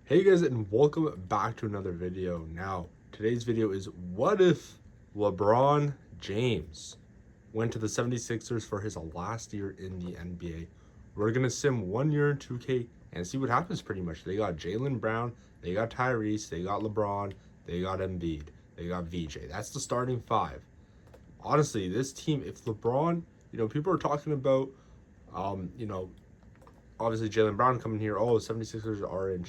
Hey guys, and welcome back to another video. Now, today's video is what if LeBron James went to the 76ers for his last year in the NBA? We're going to sim 1 year in 2K and see what happens pretty much. They got Jaylen Brown, they got Tyrese, they got LeBron, they got Embiid, they got VJ. That's the starting five. Honestly, this team, if LeBron, people are talking about, um, you know, obviously Jaylen Brown coming here. Oh, 76ers are in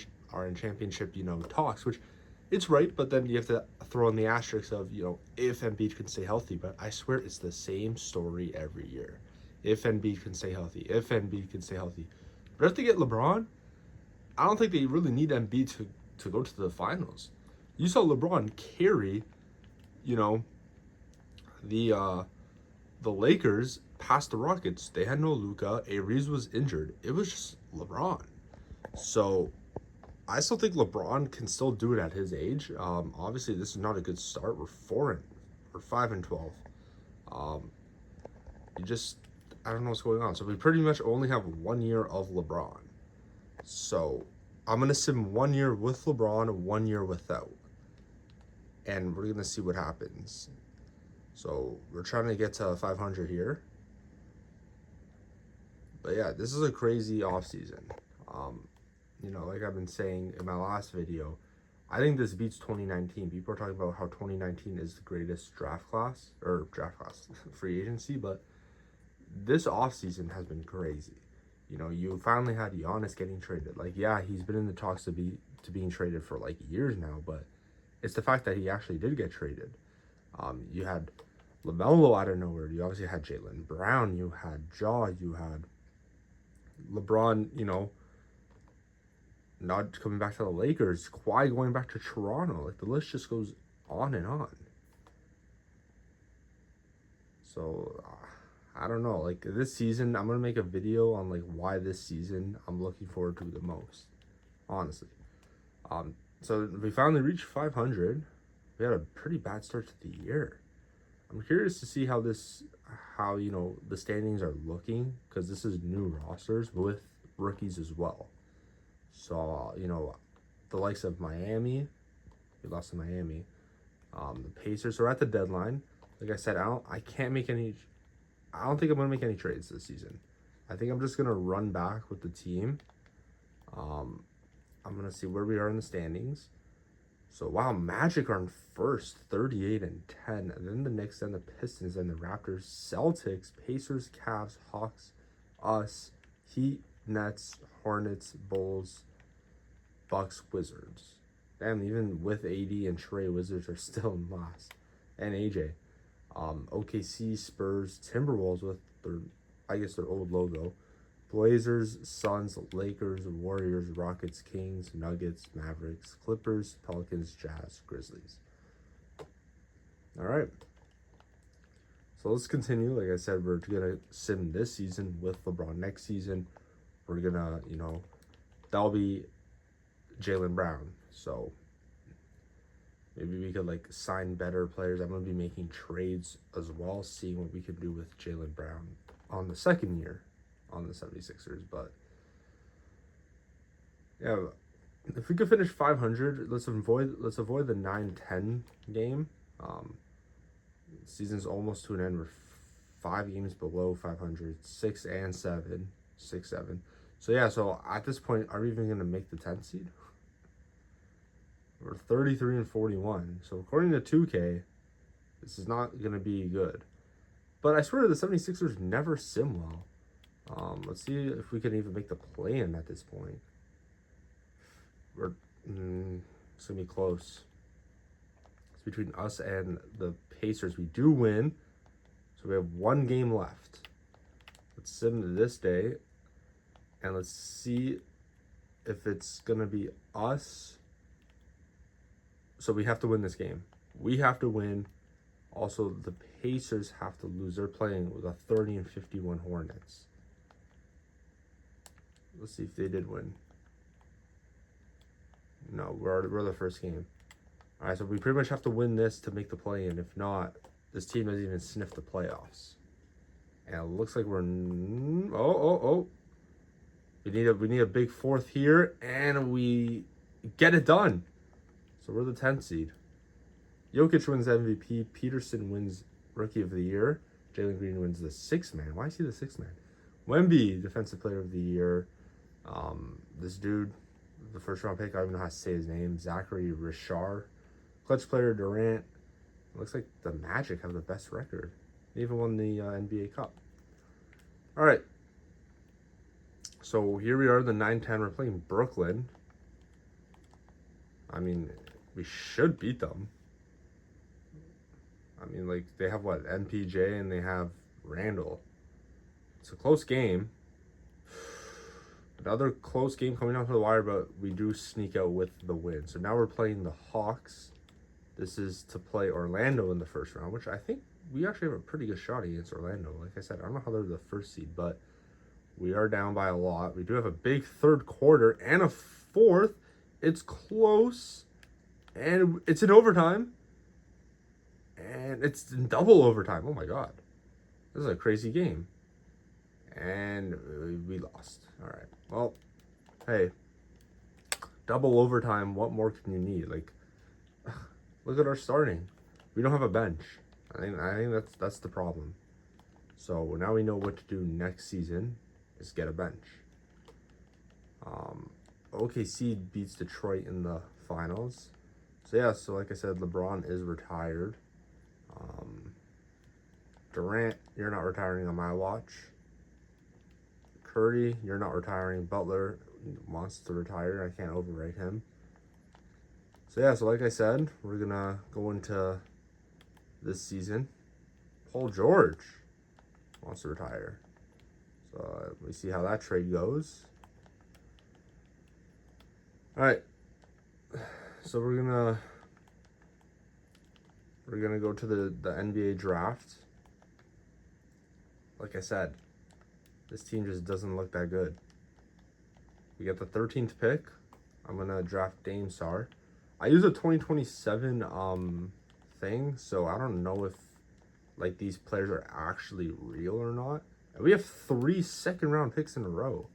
championship, talks, which it's right, but then you have to throw in the asterisk of, if Embiid can stay healthy. But I swear it's the same story every year. If Embiid can stay healthy, if Embiid can stay healthy. But if they get LeBron, I don't think they really need Embiid to go to the finals. You saw LeBron carry, you know, the the Lakers past the Rockets. They had no Luka. Ariz was injured. It was just LeBron. So I still think LeBron can still do it at his age. Obviously, this is not a good start. We're 5-12. Um, you just I don't know what's going on. So we pretty much only have 1 year of LeBron. So I'm gonna sim 1 year with LeBron, 1 year without, and we're gonna see what happens. So we're trying to get to 500 here. But yeah, this is a crazy offseason. Um, like I've been saying in my last video, I think this beats 2019. People are talking about how 2019 is the greatest draft class, free agency, but this offseason has been crazy. You finally had Giannis getting traded. Like, yeah, he's been in the talks to being traded for like years now, but it's the fact that he actually did get traded. You had LaMelo out of nowhere. You obviously had Jaylen Brown. You had Jaw. You had LeBron, not coming back to the Lakers. Kawhi going back to Toronto. Like, the list just goes on and on. So, I don't know. Like, this season, I'm going to make a video on, like, why this season I'm looking forward to the most. Honestly. So, we finally reached 500. We had a pretty bad start to the year. I'm curious to see how the standings are looking, because this is new rosters with rookies as well. So, the likes of Miami, we lost to Miami. The Pacers are at the deadline. Like I said, I don't think I'm gonna make any trades this season. I think I'm just gonna run back with the team. I'm gonna see where we are in the standings. So, wow, Magic are in first, 38-10. And then the Knicks, then the Pistons, then the Raptors, Celtics, Pacers, Cavs, Hawks, us, Heat, Nets, Hornets, Bulls, Bucks, Wizards. Damn, even with AD and Trey, Wizards are still in last. And AJ. OKC, Spurs, Timberwolves with their old logo. Blazers, Suns, Lakers, Warriors, Rockets, Kings, Nuggets, Mavericks, Clippers, Pelicans, Jazz, Grizzlies. All right. So let's continue. Like I said, we're going to sim this season with LeBron. Next season, we're going to, that'll be Jaylen Brown. So maybe we could, like, sign better players. I'm going to be making trades as well, seeing what we can do with Jaylen Brown on the second year on the 76ers. But yeah, if we could finish 500, let's avoid the 9-10 game. Season's almost to an end. We're 5 games below 500, 6 and 7, 6-7. So yeah, so at this point, are we even going to make the 10th seed? We're 33-41. So according to 2K, this is not going to be good. But I swear the 76ers never sim well. Let's see if we can even make the play-in at this point. It's going to be close. It's between us and the Pacers. We do win, so we have 1 game left. Let's sim to this day, and let's see if it's going to be us. So we have to win this game. We have to win. Also, the Pacers have to lose. They're playing with a 30-51 Hornets. Let's see if they did win. No, we're the first game. All right, so we pretty much have to win this to make the play-in. If not, this team doesn't even sniff the playoffs. And it looks like we're we need a big fourth here, and we get it done. So we're the 10th seed. Jokic wins MVP. Peterson wins Rookie of the Year. Jalen Green wins the sixth man. Why is he the sixth man? Wemby, Defensive Player of the Year. This dude, the first round pick, I don't even know how to say his name. Zachary Richard. Clutch Player Durant. It looks like the Magic have the best record. They even won the NBA Cup. All right. So here we are, the 9-10. We're playing Brooklyn. I mean, we should beat them. I mean, like, they have, what, MPJ and they have Randall. It's a close game. Another close game coming down to the wire, but we do sneak out with the win. So now we're playing the Hawks. This is to play Orlando in the first round, which I think we actually have a pretty good shot against Orlando. Like I said, I don't know how they're the first seed, but we are down by a lot. We do have a big third quarter and a fourth. It's close, and it's in overtime, and it's in double overtime. Oh my God. This is a crazy game. And we lost. All right. Well, hey, double overtime. What more can you need? Like, look at our starting. We don't have a bench. I think that's the problem. So now we know what to do next season is get a bench. OKC beats Detroit in the finals. So yeah, so like I said, LeBron is retired. Durant, you're not retiring on my watch. Curry, you're not retiring. Butler wants to retire. I can't overrate him. So yeah, so like I said, we're gonna go into this season. Paul George wants to retire. So we see how that trade goes. All right. So we're gonna go to the NBA draft. Like I said, this team just doesn't look that good. We got the 13th pick. I'm gonna draft Dame Sar. I use a 2027 thing, so I don't know if like these players are actually real or not. And we have 3 second-round picks in a row.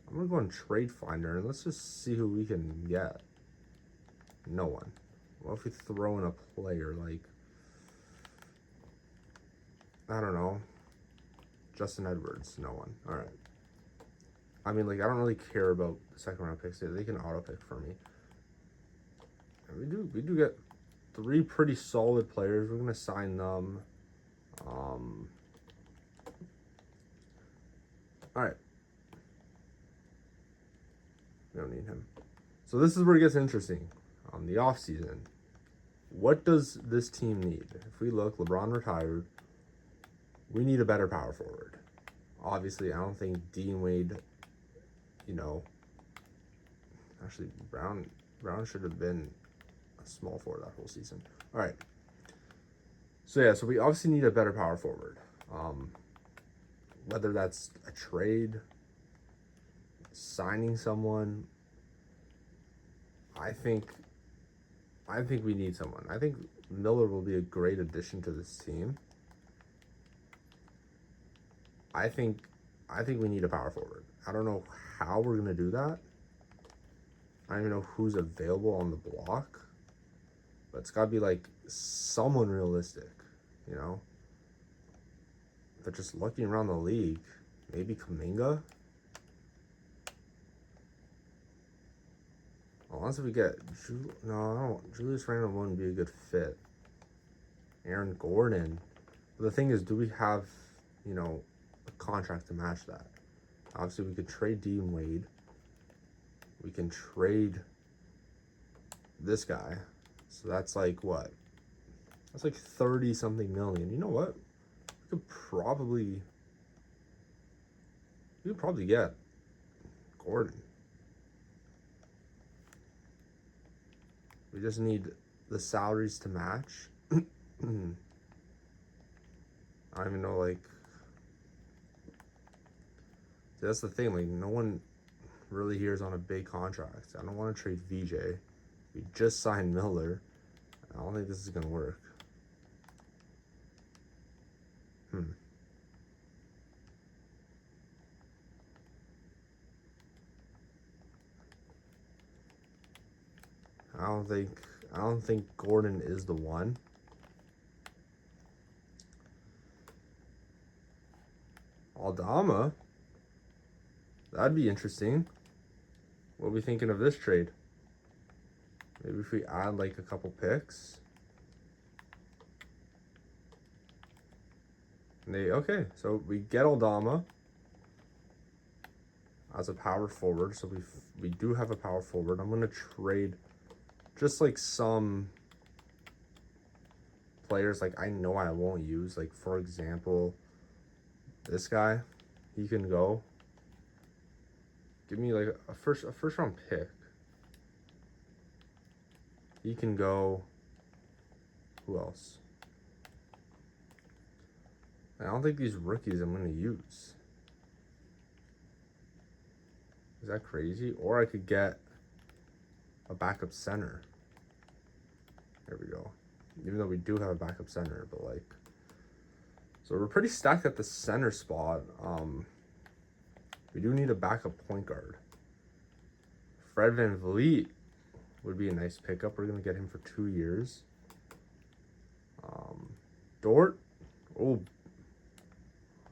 I'm gonna go on Trade Finder and let's just see who we can get. No one. What if we throw in a player like, I don't know, Justin Edwards? No one. All right. I mean, like, I don't really care about second-round picks. They can auto-pick for me. And we do get 3 pretty solid players. We're gonna sign them. All right. We don't need him. So this is where it gets interesting. On the offseason, what does this team need? If we look, LeBron retired. We need a better power forward. Obviously, I don't think Dean Wade, actually Brown should have been a small forward that whole season. All right. So yeah, so we obviously need a better power forward. Whether that's a trade, signing someone, I think we need someone. I think Miller will be a great addition to this team. I think we need a power forward. I don't know how we're gonna do that. I don't even know who's available on the block. But it's gotta be like someone realistic, But just looking around the league, maybe Kuminga. Unless we get Julius Randle wouldn't be a good fit. Aaron Gordon. But the thing is, do we have, a contract to match that? Obviously, we could trade Dean Wade. We can trade this guy. So that's like what? That's like 30-something million. You know what? We could probably get Gordon. We just need the salaries to match. I don't even know, like... See, that's the thing, like, no one really here is on a big contract. I don't want to trade VJ. We just signed Miller. I don't think this is going to work. I don't think Gordon is the one. Aldama. That'd be interesting. What are we thinking of this trade? Maybe if we add like a couple picks. Okay, so we get Aldama as a power forward. So we do have a power forward. I'm gonna trade just like some players like I know I won't use. Like for example, this guy, he can go. Give me like a first round pick. He can go. Who else? I don't think these rookies I'm gonna use. Is that crazy? Or I could get a backup center. There we go. Even though we do have a backup center, but like, so we're pretty stacked at the center spot. We do need a backup point guard. Fred VanVleet would be a nice pickup. We're gonna get him for 2 years. Dort,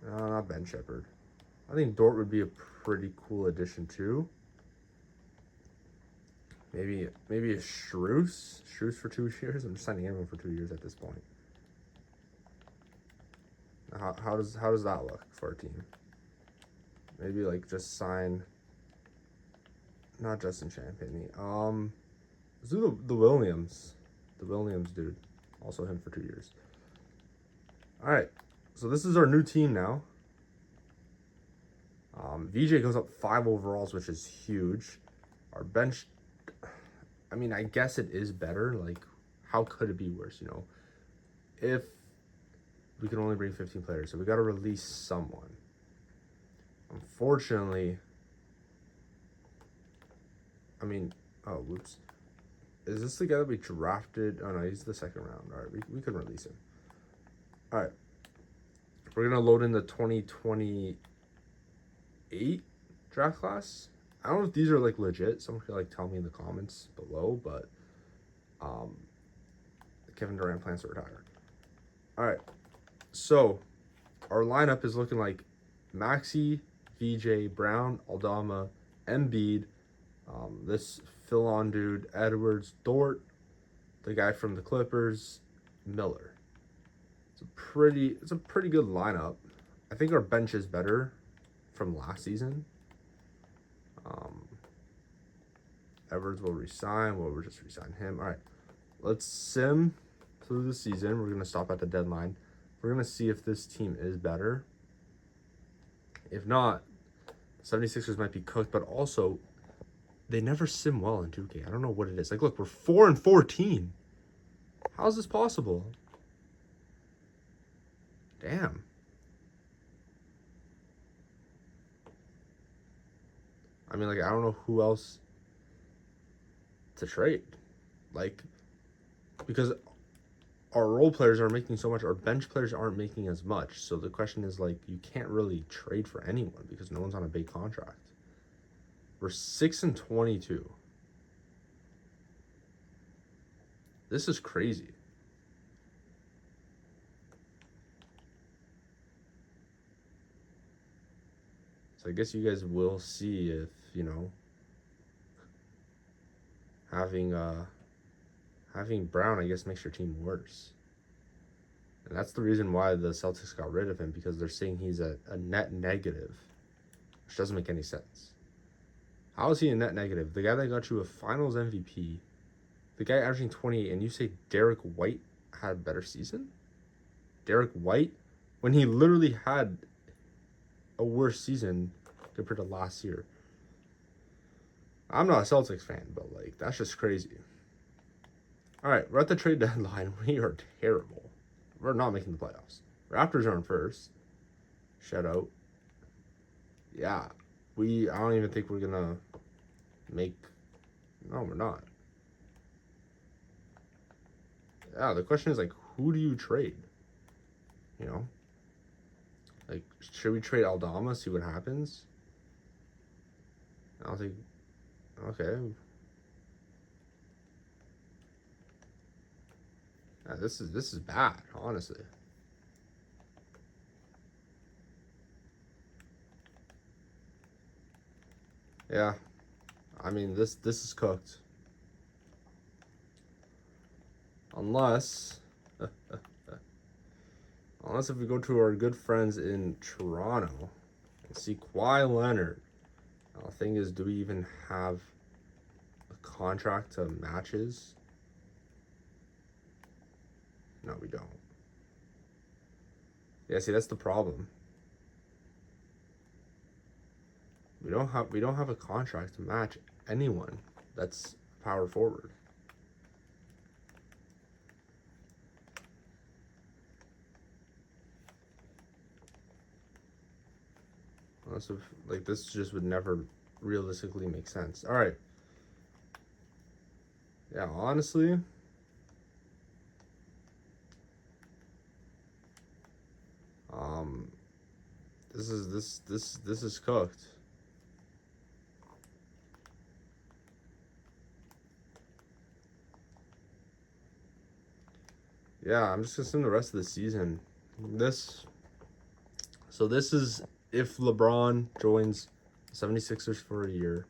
not Ben Shepherd. I think Dort would be a pretty cool addition too. Maybe a Strus for 2 years. I'm just signing everyone for 2 years at this point. How does that look for a team? Maybe like just sign. Not Justin Champagny. Let's do the Williams. The Williams dude. Also him for 2 years. Alright. So this is our new team now. VJ goes up 5 overalls, which is huge. Our bench, I mean, I guess it is better. Like, how could it be worse, you know? If we can only bring 15 players, so we got to release someone. Unfortunately, I mean, oh, whoops. Is this the guy that we drafted? Oh, no, he's the second round. All right, we can release him. All right. We're going to load in the 2028 draft class. I don't know if these are, like, legit. Someone could, like, tell me in the comments below, but Kevin Durant plans to retire. All right. So, our lineup is looking like Maxey, VJ, Brown, Aldama, Embiid, this Philon dude, Edwards, Dort, the guy from the Clippers, Miller. It's a pretty good lineup. I think our bench is better from last season. Edwards will resign. We'll just resign him. All right, let's sim through the season. We're gonna stop at the deadline. We're gonna see if this team is better. If not, 76ers might be cooked, but also they never sim well in 2K. I don't know what it is. Like, look, we're 4-14. How is this possible? Damn. I mean, like, I don't know who else to trade. Like, because our role players are making so much, our bench players aren't making as much. So the question is, like, you can't really trade for anyone because no one's on a big contract. We're 6-22. This is crazy. So I guess you guys will see if, you know, having Brown, I guess, makes your team worse. And that's the reason why the Celtics got rid of him, because they're saying he's a net negative, which doesn't make any sense. How is he a net negative? The guy that got you a finals MVP, the guy averaging 28, and you say Derek White had a better season? Derek White? When he literally had a worse season compared to last year. I'm not a Celtics fan, but, like, that's just crazy. All right, we're at the trade deadline. We are terrible. We're not making the playoffs. Raptors are in first. Shout out. Yeah. I don't even think we're going to make... No, we're not. Yeah, the question is, like, who do you trade? You know? Like, should we trade Aldama, see what happens? I don't think... Okay. Yeah, this is bad, honestly. Yeah, I mean this is cooked. Unless, unless if we go to our good friends in Toronto and see Kawhi Leonard. Now, the thing is, do we even have a contract to match his? No, we don't. Yeah, see, that's the problem. We don't have a contract to match anyone that's power forward. Unless if, like, this just would never realistically make sense. All right. Yeah, honestly, um, this is cooked. Yeah, I'm just gonna assume the rest of the season. This so this is if LeBron joins 76ers for a year,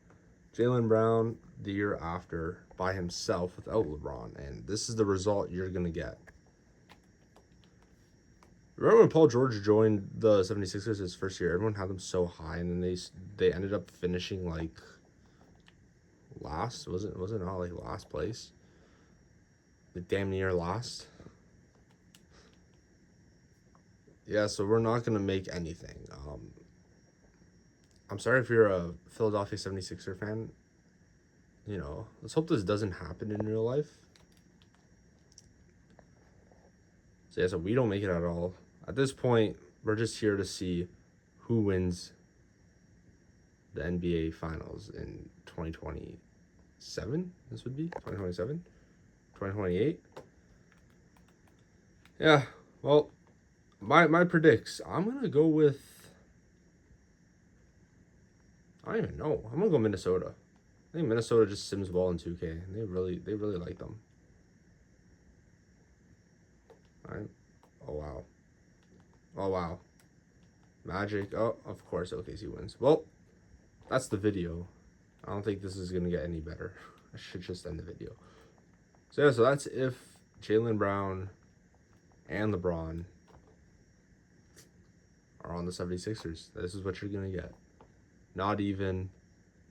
Jaylen Brown the year after by himself without LeBron, and this is the result you're gonna get. Remember when Paul George joined the 76ers his first year? Everyone had them so high, and then they ended up finishing like last. Was it not like last place? Like damn near last. Yeah, so we're not gonna make anything. I'm sorry if you're a Philadelphia 76er fan. You know, let's hope this doesn't happen in real life. So yeah, so we don't make it at all. At this point, we're just here to see who wins the NBA Finals in 2027. This would be 2027, 2028. Yeah, well, my predicts. I'm gonna go with. I don't even know. I'm gonna go Minnesota. I think Minnesota just sims ball in 2K. They really like them. All right. Oh wow. Oh wow. Magic. Oh, of course OKC wins. Well, that's the video. I don't think this is gonna get any better. I should just end the video. So yeah, so that's if Jaylen Brown and LeBron are on the 76ers. This is what you're gonna get. Not even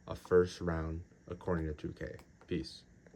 a first round according to 2K. Peace.